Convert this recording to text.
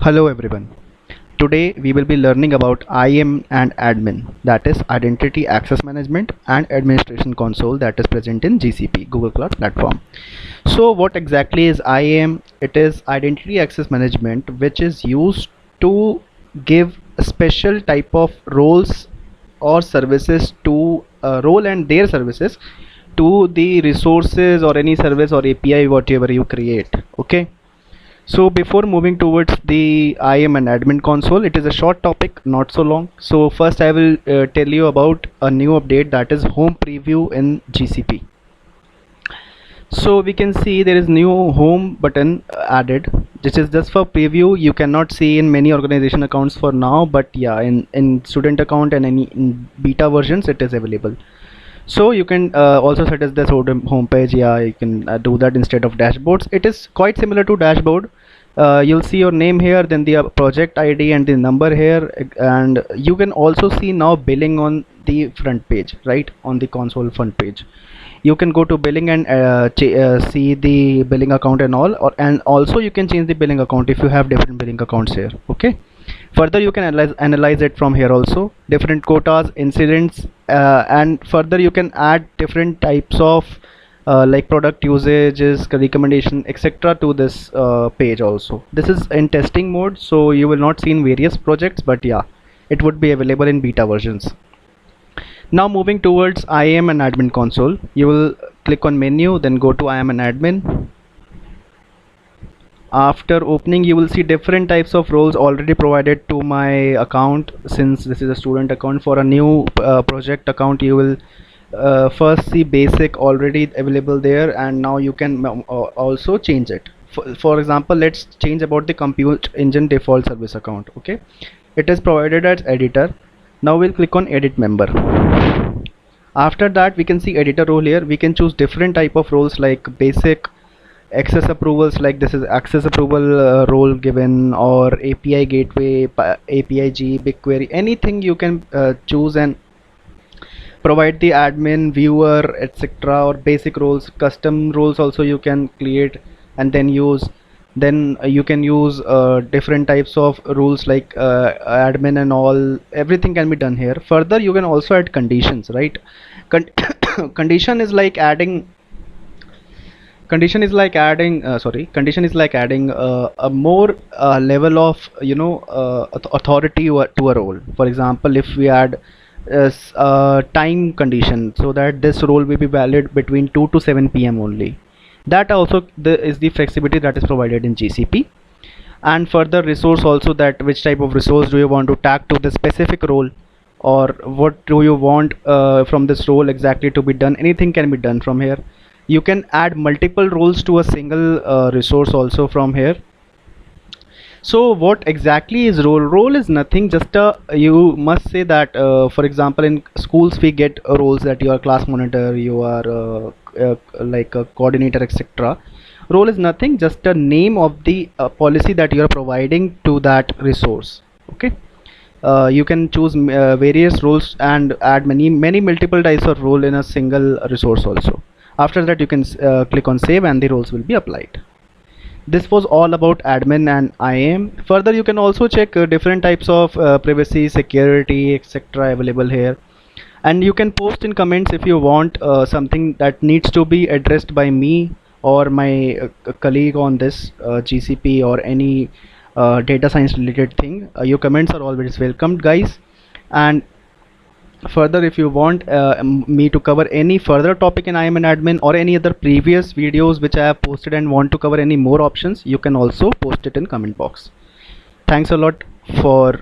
Hello everyone. Today we will be learning about IAM and admin, that is Identity Access Management and Administration Console, that is present in GCP, Google Cloud Platform. So what exactly is IAM? It is Identity Access Management, which is used to give a special type of roles or services to role and their services to the resources or any service or API whatever you create. Okay. So before moving towards the IAM and admin console, it is a short topic, not so long. So first I will tell you about a new update, that is home preview in GCP. So we can see there is new home button added. This is just for preview. You cannot see in many organization accounts for now, but yeah, in student account and in beta versions it is available. So you can also set as this home page. Yeah, you can do that instead of dashboards. It is quite similar to dashboard. You'll see your name here, then the project ID and the number here, and you can also see now billing on the front page, right, on the console front page. You can go to billing and see the billing account and all, and also you can change the billing account if you have different billing accounts here. Okay. Further you can analyze it from here also, different quotas, incidents, and further you can add different types of like product usages, recommendation, etc. to this page also. This is in testing mode, so you will not see in various projects, but yeah, it would be available in beta versions. Now moving towards IAM and admin console, you will click on menu, then go to IAM and admin. After opening, you will see different types of roles already provided to my account. Since this is a student account, for a new project account you will first see basic already available there, and now you can also change it. For example, let's change about the compute engine default service account. Okay, it is provided as editor. Now we'll click on edit member. After that we can see editor role. Here we can choose different type of roles like basic, access approvals, like this is access approval role given, or API gateway, API-G, BigQuery, anything you can choose and provide the admin, viewer, etc. or basic roles. Custom roles also you can create and then use. Then you can use different types of rules like admin and all. Everything can be done here. Further you can also add conditions, right? Condition is like adding condition is like adding a more level of authority to a role. For example, if we add time condition, so that this role will be valid between 2 to 7 p.m. only, that also is the flexibility that is provided in GCP. And further resource also, that which type of resource do you want to tag to the specific role, or what do you want from this role exactly to be done. Anything can be done from here. You can add multiple roles to a single resource also from here. So what exactly is role is nothing, just you must say that for example in schools we get roles that you are class monitor, you are like a coordinator, etc. Role is nothing, just a name of the policy that you are providing to that resource. Okay. You can choose various roles and add many multiple types of role in a single resource also. After that you can click on save and the roles will be applied. This was all about admin and IAM. Further you can also check different types of privacy, security, etc. available here, and you can post in comments if you want something that needs to be addressed by me or my colleague on this GCP or any data science related thing. Your comments are always welcomed, guys. And further, if you want me to cover any further topic in IAM and admin or any other previous videos which I have posted and want to cover any more options, you can also post it in comment box. Thanks a lot for